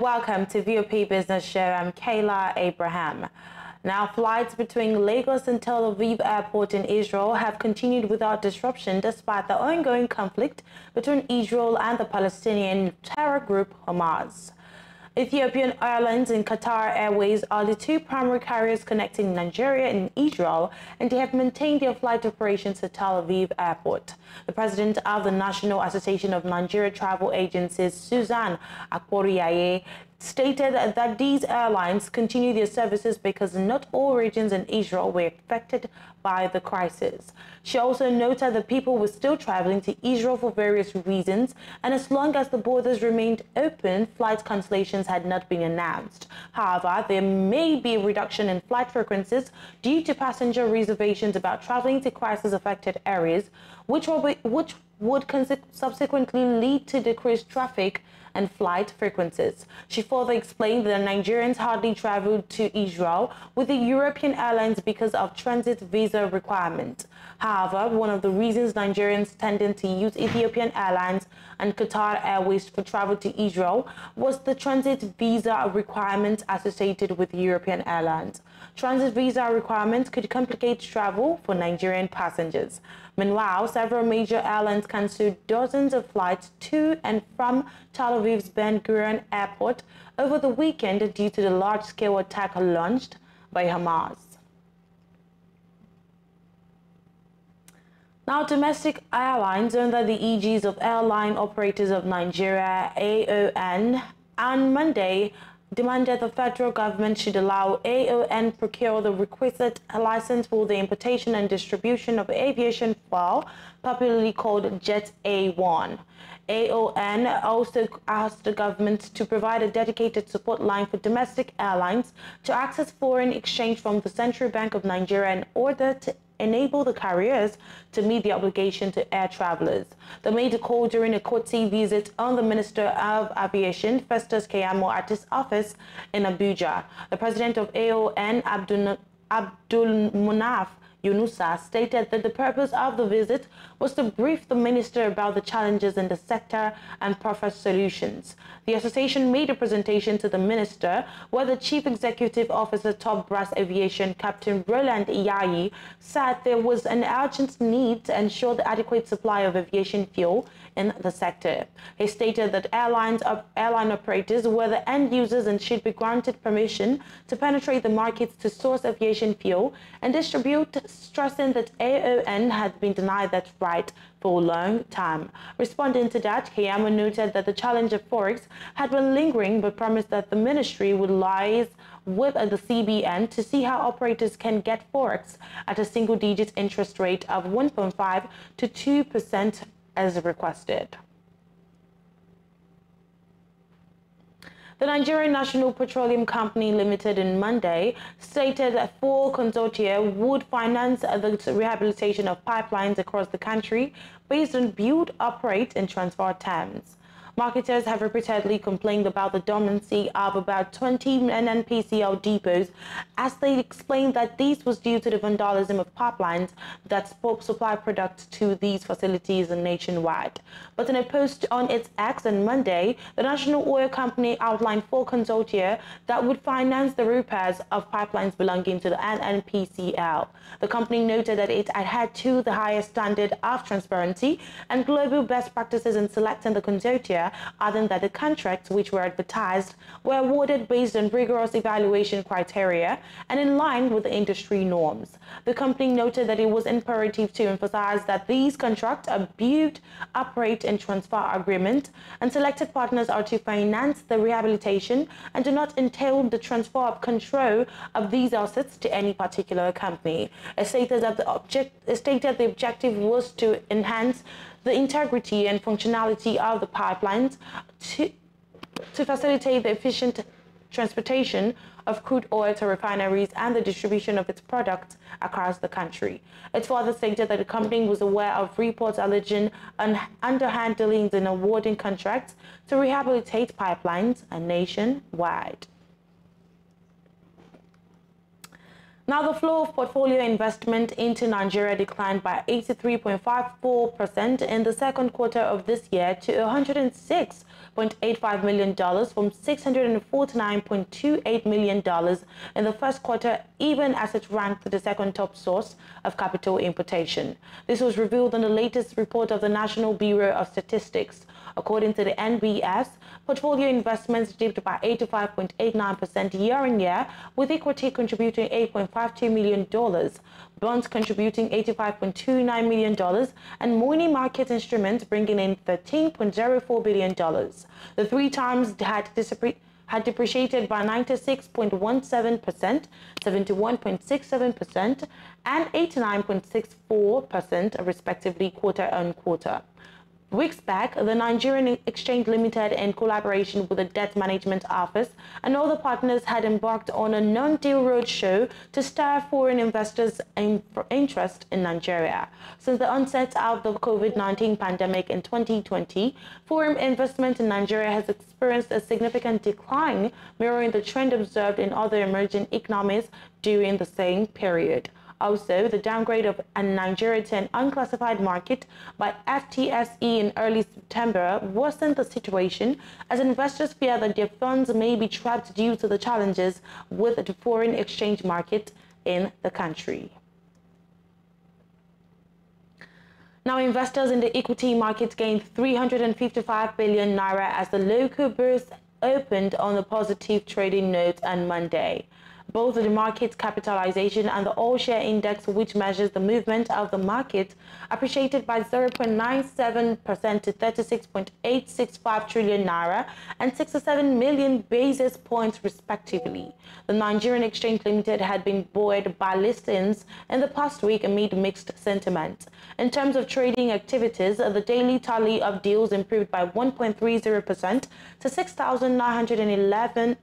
welcome to VOP Business Show. I'm Kayla Abraham. Now, flights between Lagos and Tel Aviv Airport in Israel have continued without disruption despite the ongoing conflict between Israel and the Palestinian terror group Hamas. Ethiopian Airlines and Qatar Airways are the two primary carriers connecting Nigeria and Israel, and they have maintained their flight operations at Tel Aviv Airport. The president of the National Association of Nigeria Travel Agencies, Susan Akporiaye, stated that these airlines continue their services because not all regions in Israel were affected by the crisis. She also noted that people were still traveling to Israel for various reasons, and as long as the borders remained open, flight cancellations had not been announced. However, there may be a reduction in flight frequencies due to passenger reservations about traveling to crisis-affected areas, which would subsequently lead to decreased traffic and flight frequencies. She further explained that Nigerians hardly traveled to Israel with the European airlines because of transit visa requirements. However, one of the reasons Nigerians tended to use Ethiopian Airlines and Qatar Airways for travel to Israel was the transit visa requirements associated with European airlines. Transit visa requirements could complicate travel for Nigerian passengers. Meanwhile, several major airlines cancelled dozens of flights to and from Tel Aviv's Ben Gurion Airport over the weekend due to the large-scale attack launched by Hamas. Now, domestic airlines under the aegis of Airline Operators of Nigeria, AON, on Monday demanded the federal government should allow AON procure the requisite license for the importation and distribution of aviation fuel, popularly called Jet A1. AON also asked the government to provide a dedicated support line for domestic airlines to access foreign exchange from the Central Bank of Nigeria in order to enable the carriers to meet the obligation to air travelers. They made a call during a courtesy visit on the Minister of Aviation, Festus Keyamo, at his office in Abuja. The president of AON, Abdul Munaf Yunusa, stated that the purpose of the visit was to brief the minister about the challenges in the sector and proffer solutions. The association made a presentation to the minister where the Chief Executive Officer, Top Brass Aviation, Captain Roland Iyayi, said there was an urgent need to ensure the adequate supply of aviation fuel in the sector. He stated that airline operators were the end users and should be granted permission to penetrate the markets to source aviation fuel and distribute, stressing that AON had been denied that right for a long time. Responding to that, Keyamo noted that the challenge of Forex had been lingering, but promised that the ministry would liaise with the CBN to see how operators can get Forex at a single-digit interest rate of 1.5 to 2% as requested. The Nigerian National Petroleum Company Limited on Monday stated that 4 consortia would finance the rehabilitation of pipelines across the country based on build, operate, and transfer terms. Marketers have repeatedly complained about the dormancy of about 20 NNPCL depots, as they explained that this was due to the vandalism of pipelines that supply products to these facilities nationwide. But in a post on its X on Monday, the National Oil Company outlined 4 consortia that would finance the repairs of pipelines belonging to the NNPCL. The company noted that it adhered to the highest standard of transparency and global best practices in selecting the consortia, adding that the contracts which were advertised were awarded based on rigorous evaluation criteria and in line with the industry norms. The company noted that it was imperative to emphasize that these contracts are build, operate, and transfer agreements, and selected partners are to finance the rehabilitation and do not entail the transfer of control of these assets to any particular company. It stated that the objective was to enhance the integrity and functionality of the pipelines to facilitate the efficient transportation of crude oil to refineries and the distribution of its products across the country. It further stated that the company was aware of reports alleging underhand dealings in awarding contracts to rehabilitate pipelines nationwide. Now, the flow of portfolio investment into Nigeria declined by 83.54% in the second quarter of this year to $106.85 million from $649.28 million in the first quarter, even as it ranked the second top source of capital importation. This was revealed in the latest report of the National Bureau of Statistics. According to the NBS, portfolio investments dipped by 85.89% year-on-year, with equity contributing $8.52 million, bonds contributing $85.29 million, and money market instruments bringing in $13.04 billion. The three times had depreciated by 96.17%, 71.67%, and 89.64% respectively quarter-on-quarter. Weeks back, the Nigerian Exchange Limited, in collaboration with the Debt Management Office and other partners, had embarked on a non-deal roadshow to stir foreign investors' interest in Nigeria. Since the onset of the COVID-19 pandemic in 2020, foreign investment in Nigeria has experienced a significant decline, mirroring the trend observed in other emerging economies during the same period. Also, the downgrade of Nigeria to an unclassified market by FTSE in early September worsened the situation, as investors fear that their funds may be trapped due to the challenges with the foreign exchange market in the country. Now, investors in the equity market gained 355 billion naira as the local bourse opened on a positive trading note on Monday. Both the market capitalization and the all-share index, which measures the movement of the market, appreciated by 0.97% to 36.865 trillion naira and 67 million basis points respectively. The Nigerian Exchange Limited had been buoyed by listings in the past week amid mixed sentiment. In terms of trading activities, the daily tally of deals improved by 1.30% to 6,911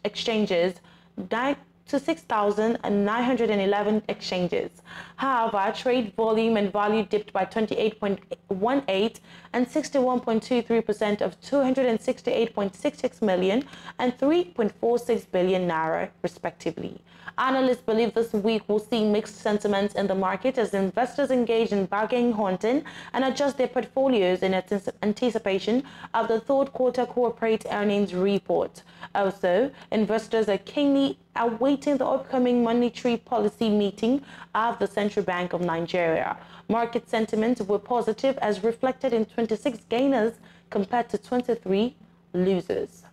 exchanges, to 6,911 exchanges. However, trade volume and value dipped by 28.18 and 61.23% of 268.66 million and 3.46 billion naira, respectively. Analysts believe this week will see mixed sentiments in the market as investors engage in bargain hunting and adjust their portfolios in anticipation of the third quarter corporate earnings report. Also, investors are keenly awaiting the upcoming monetary policy meeting of the Central Bank of Nigeria. Market sentiments were positive, as reflected in 26 gainers compared to 23 losers.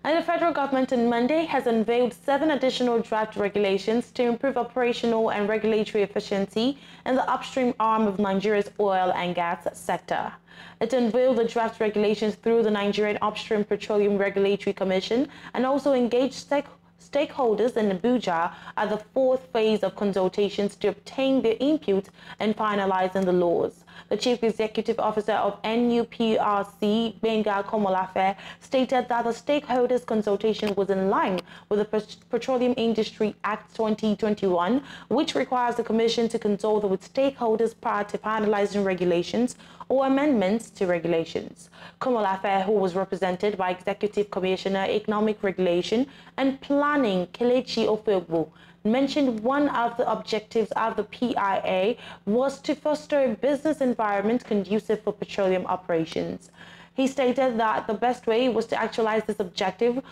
And the federal government on Monday has unveiled 7 additional draft regulations to improve operational and regulatory efficiency in the upstream arm of Nigeria's oil and gas sector. It unveiled the draft regulations through the Nigerian Upstream Petroleum Regulatory Commission and also engaged stakeholders in Abuja at the 4th phase of consultations to obtain their input and finalizing the laws. The Chief Executive Officer of NUPRC, Benga Komolafe, stated that the stakeholders' consultation was in line with the Petroleum Industry Act 2021, which requires the Commission to consult with stakeholders prior to finalizing regulations or amendments to regulations. Komolafe, who was represented by Executive Commissioner Economic Regulation and Planning Kelechi Ofegbo, mentioned one of the objectives of the PIA was to foster a business environment conducive for petroleum operations. He stated that the best way to actualize this objective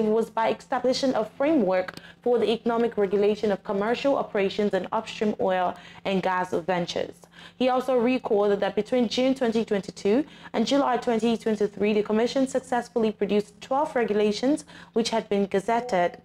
was by establishing a framework for the economic regulation of commercial operations and upstream oil and gas ventures. He also recalled that between June 2022 and July 2023, the Commission successfully produced 12 regulations which had been gazetted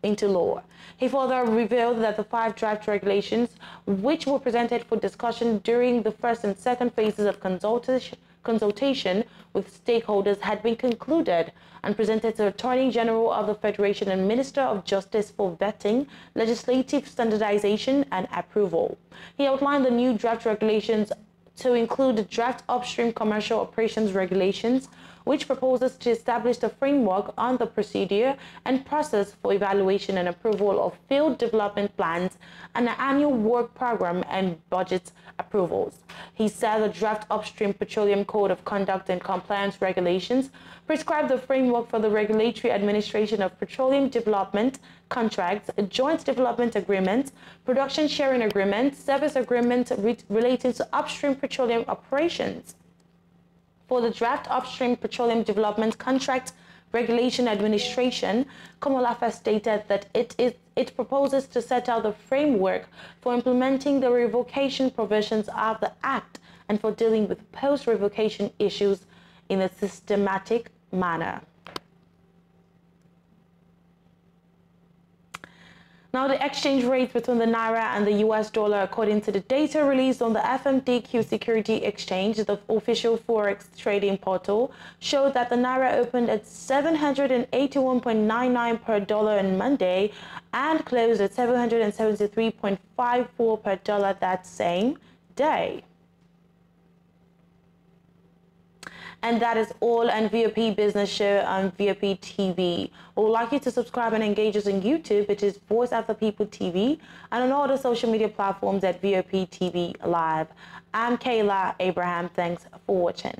into law. He further revealed that the 5 draft regulations, which were presented for discussion during the first and second phases of consultation with stakeholders, had been concluded and presented to the Attorney General of the Federation and Minister of Justice for vetting, legislative standardization and approval. He outlined the new draft regulations to include the draft upstream commercial operations regulations, which proposes to establish the framework on the procedure and process for evaluation and approval of field development plans and an annual work program and budget approvals. He said the draft Upstream Petroleum Code of Conduct and Compliance Regulations prescribe the framework for the regulatory administration of petroleum development contracts, joint development agreements, production sharing agreements, service agreements relating to upstream petroleum operations. For the draft Upstream Petroleum Development Contract Regulation Administration, Komolafe stated that it proposes to set out the framework for implementing the revocation provisions of the Act and for dealing with post-revocation issues in a systematic manner. Now, the exchange rate between the Naira and the US dollar, according to the data released on the FMDQ Security Exchange, the official Forex trading portal, showed that the Naira opened at 781.99 per dollar on Monday and closed at 773.54 per dollar that same day. And that is all on VOP Business Show on VOP TV. We would like you to subscribe and engage us on YouTube, which is Voice of the People TV, and on all the social media platforms at VOP TV Live. I'm Kayla Abraham. Thanks for watching.